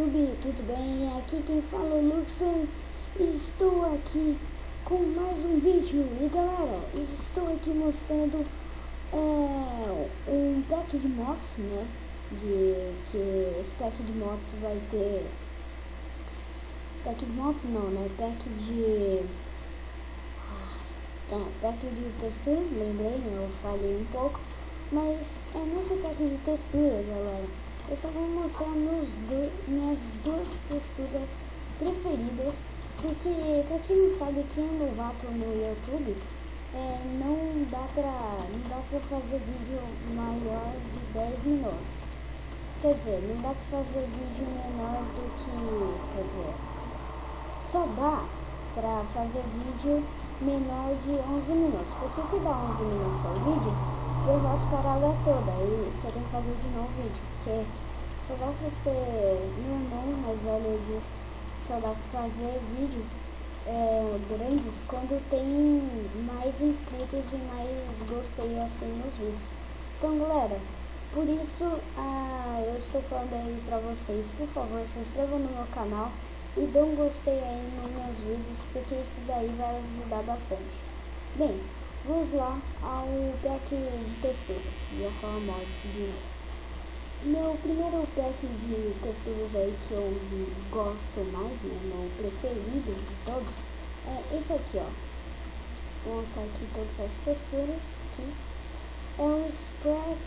YouTube, tudo bem? Aqui quem fala é o Luxan e estou aqui com mais um vídeo. E galera, estou aqui mostrando um pack de mods, né? Que esse pack de mods vai ter... Pack de mods não, né? Pack de textura, lembrei, né? Eu falhei um pouco. Mas nesse pack de textura, galera, eu só vou mostrar minhas duas texturas preferidas, porque pra quem não sabe, quem é novato no YouTube, não dá pra fazer vídeo maior de 10 minutos. Quer dizer, não dá pra fazer vídeo menor do que, quer dizer, só dá pra fazer vídeo menor de 11 minutos, porque se dá 11 minutos ao vídeo, ferrou as paradas todas, e você tem que fazer de novo o vídeo, porque só dá pra ser, meu irmão mais velho disse, só dá pra fazer vídeo grandes quando tem mais inscritos e mais gostei assim nos vídeos. Então galera, por isso eu estou falando aí pra vocês, por favor, se inscrevam no meu canal e dê um gostei aí nos meus vídeos, porque isso daí vai ajudar bastante. Bem, vamos lá ao pack de texturas, vou falar mods de novo. Meu primeiro pack de texturas aí que eu gosto mais, né, meu preferido de todos, é esse aqui, ó. Vou mostrar aqui todas as texturas aqui. É o Sprex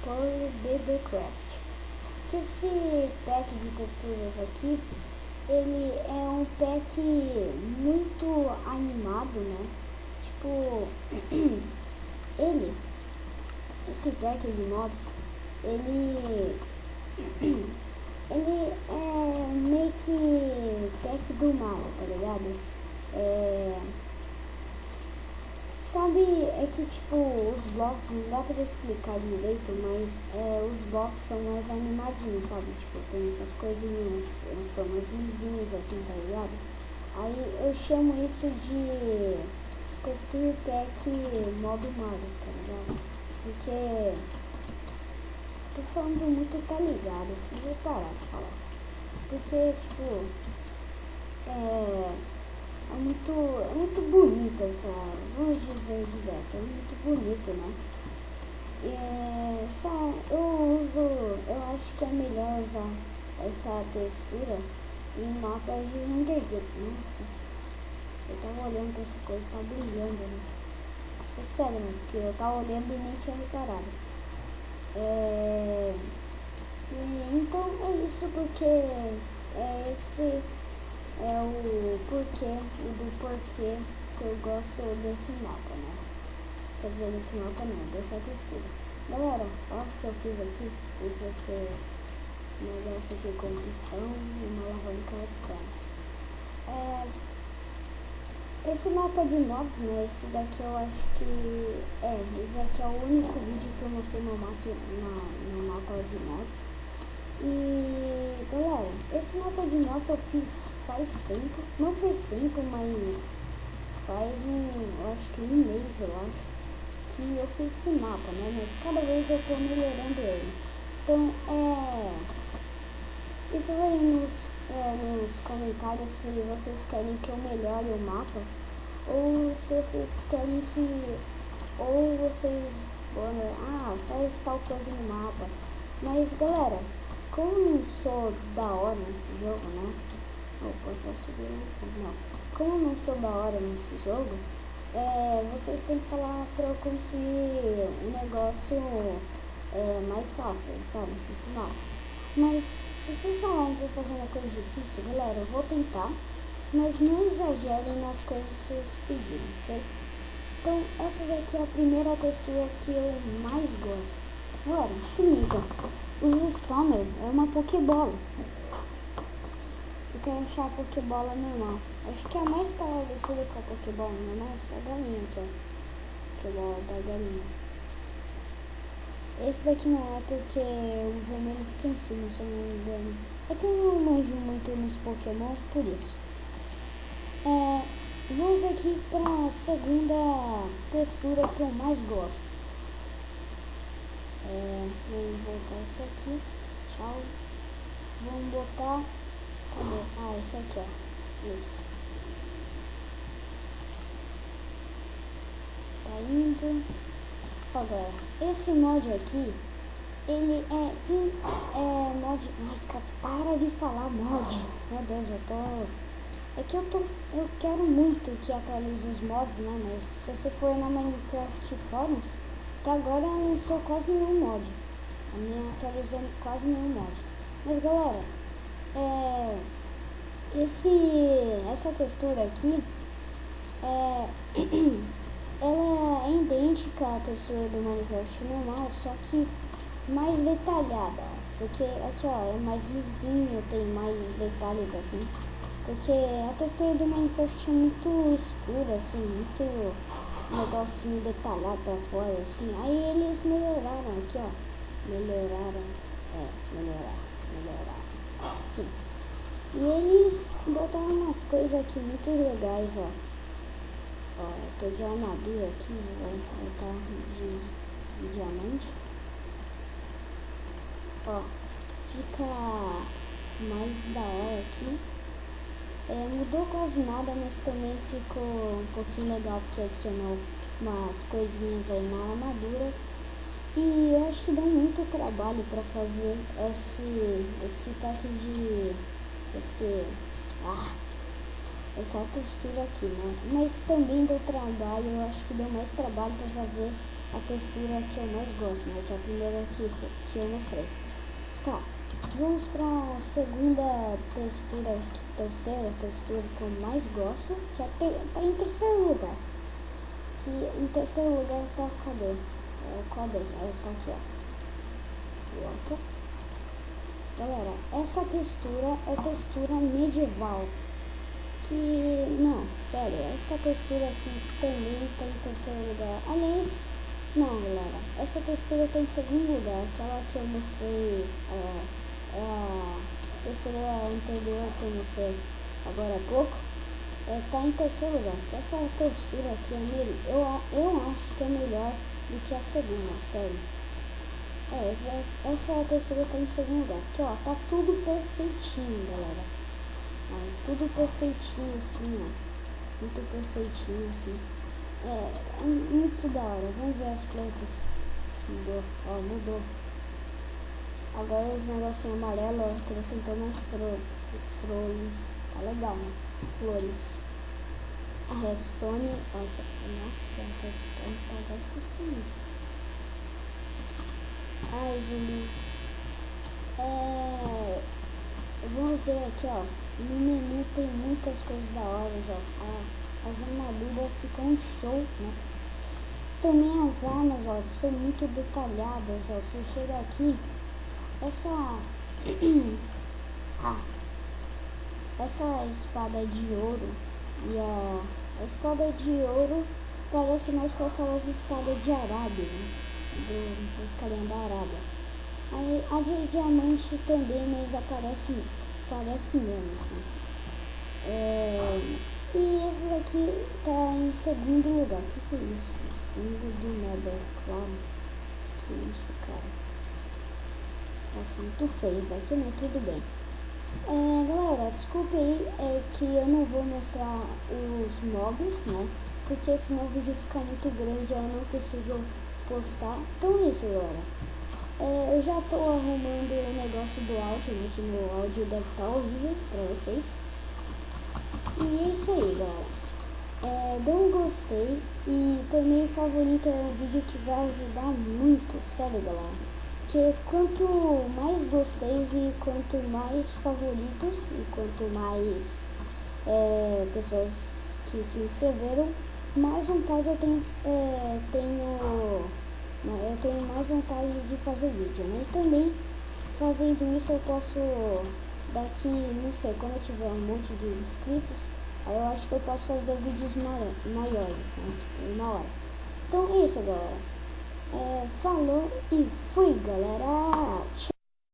por BBcraft. Esse pack de texturas aqui, ele é um pack muito animado, né? Tipo, esse pack de mods, ele é meio que pack do mal, tá ligado? Sabe, é que tipo, os blocos, não dá pra explicar direito, mas os blocos são mais animadinhos, sabe? Tipo, tem essas coisinhas, são mais lisinhos assim, tá ligado? Aí eu chamo isso de texture pack modo Mario, tá ligado? Porque tô falando muito, tá ligado? Eu vou parar de falar. Porque, tipo, é muito bonito essa, vamos dizer direto, é muito bonito, né? Eu acho que é melhor usar essa textura em mapas de Hunger Games. Nossa, eu tava olhando pra essa coisa, tá brilhando, né? Sou sério, né? Porque eu tava olhando e nem tinha reparado. Então é isso, porque esse é o porquê que eu gosto desse mapa, né? Quer dizer, desse mapa não, dessa textura. Galera, olha o que eu fiz aqui. Isso vai ser um negócio aqui com opção e uma alavanca externa. Esse mapa de mods, né? Esse daqui eu acho que esse daqui é o único vídeo que eu mostrei no mapa de mods. E galera, esse mapa de mods eu fiz faz tempo, não faz tempo, mas faz eu acho que um mês, eu acho, que eu fiz esse mapa, né? Mas cada vez eu tô melhorando ele. Então, escreva aí nos comentários se vocês querem que eu melhore o mapa, ou se vocês querem que, ou vocês, faz tal coisa no mapa. Mas galera, como eu não sou da hora nesse jogo, né? Opa, eu posso subir assim, não. Como eu não sou da hora nesse jogo, vocês têm que falar pra eu construir um negócio mais fácil, sabe? Esse mapa. Mas se vocês falarem pra eu fazer uma coisa difícil, galera, eu vou tentar, mas não exagerem nas coisas que vocês pedirem, ok? Então essa daqui é a primeira textura que eu mais gosto. Galera, se liga, o spawner é uma pokebola. Eu quero achar a pokebola normal. Acho que a mais parecida com a pokebola normal é a galinha aqui, ó. Pokebola da galinha. Esse daqui não é porque o vermelho fica em cima, se eu não me engano. É que eu não manjo muito nos Pokémon, por isso. Vamos aqui para a segunda textura que eu mais gosto. Vou voltar isso aqui. Tchau. Vamos botar... Cadê? Ah, esse aqui, ó. Isso. Tá indo. Ó, galera, esse mod aqui, ele é mod... Ai, cara, para de falar mod. Meu Deus, é que eu quero muito que atualize os mods, né? Mas se você for na Minecraft Forums, até agora não lançou quase nenhum mod. A minha atualizou quase nenhum mod. Mas, galera, essa textura aqui, ela é idêntica à textura do Minecraft normal, só que mais detalhada, porque aqui, ó, é mais lisinho, tem mais detalhes assim, porque a textura do Minecraft é muito escura, assim, muito negocinho detalhado pra fora, assim. Aí eles melhoraram aqui, ó, melhoraram, sim. E eles botaram umas coisas aqui muito legais, ó. Ó, eu tô de armadura aqui, vou botar de diamante. Ó, fica mais da hora aqui. Mudou quase nada, mas também ficou um pouquinho legal porque adicionou umas coisinhas aí na armadura. E eu acho que dá muito trabalho para fazer esse pack de... essa textura aqui, né? Mas também deu trabalho, eu acho que deu mais trabalho para fazer a textura que eu mais gosto, né? Que é a primeira que eu mostrei. Tá, vamos para a segunda textura, terceira textura que eu mais gosto, que tá em terceiro lugar. Que em terceiro lugar tá, cadê? Qual dessa? Essa aqui, ó. Pronto. Galera, essa textura é textura medieval. Não, sério, essa textura aqui também tá em terceiro lugar. Aliás, não, galera, essa textura tá em segundo lugar. Aquela que eu mostrei, a textura anterior que eu mostrei agora há pouco, tá em terceiro lugar. Essa textura aqui é melhor, eu acho que é melhor do que a segunda, sério. Essa textura tá em segundo lugar. Aqui, ó, tá tudo perfeitinho, galera. Ó, tudo perfeitinho assim, ó. Muito perfeitinho assim. É muito da hora. Vamos ver as plantas. Se mudou. Ó, mudou. Agora os negocinhos amarelos acrescentou mais flores. Tá legal, né? Flores. A redstone. Ó, nossa, a redstone parece assim. Ai, Julie. Vamos ver aqui, ó. No menu tem muitas coisas da hora, ó. As armaduras ficam um show, né? Também as armas, ó, são muito detalhadas, ó. Você chega aqui, essa espada de ouro e a espada de ouro parece mais com aquelas espadas de Arábia, né? Dos carinha da Arábia. Aí, a de diamante também, mas parece menos, né? E esse daqui tá em segundo lugar. O que é isso? Fungo do Nether, claro. Que isso, cara? Nossa, muito feio isso daqui, mas tudo bem. Galera, desculpa aí, que eu não vou mostrar os mobs, né? Porque senão o vídeo fica muito grande e eu não consigo postar. Então é isso, galera. Eu já tô arrumando o negócio do áudio, né? Que meu áudio deve estar horrível pra vocês. E é isso aí, galera. Dê um gostei e também favorita o vídeo que vai ajudar muito, sério, galera. Porque quanto mais gosteis e quanto mais favoritos e quanto mais pessoas que se inscreveram, mais vontade eu tenho mais vontade de fazer vídeo, né? E também fazendo isso eu posso, daqui, não sei, quando eu tiver um monte de inscritos, aí eu acho que eu posso fazer vídeos maiores, né? Tipo, 1 hora. Então é isso, galera. Falou e fui, galera.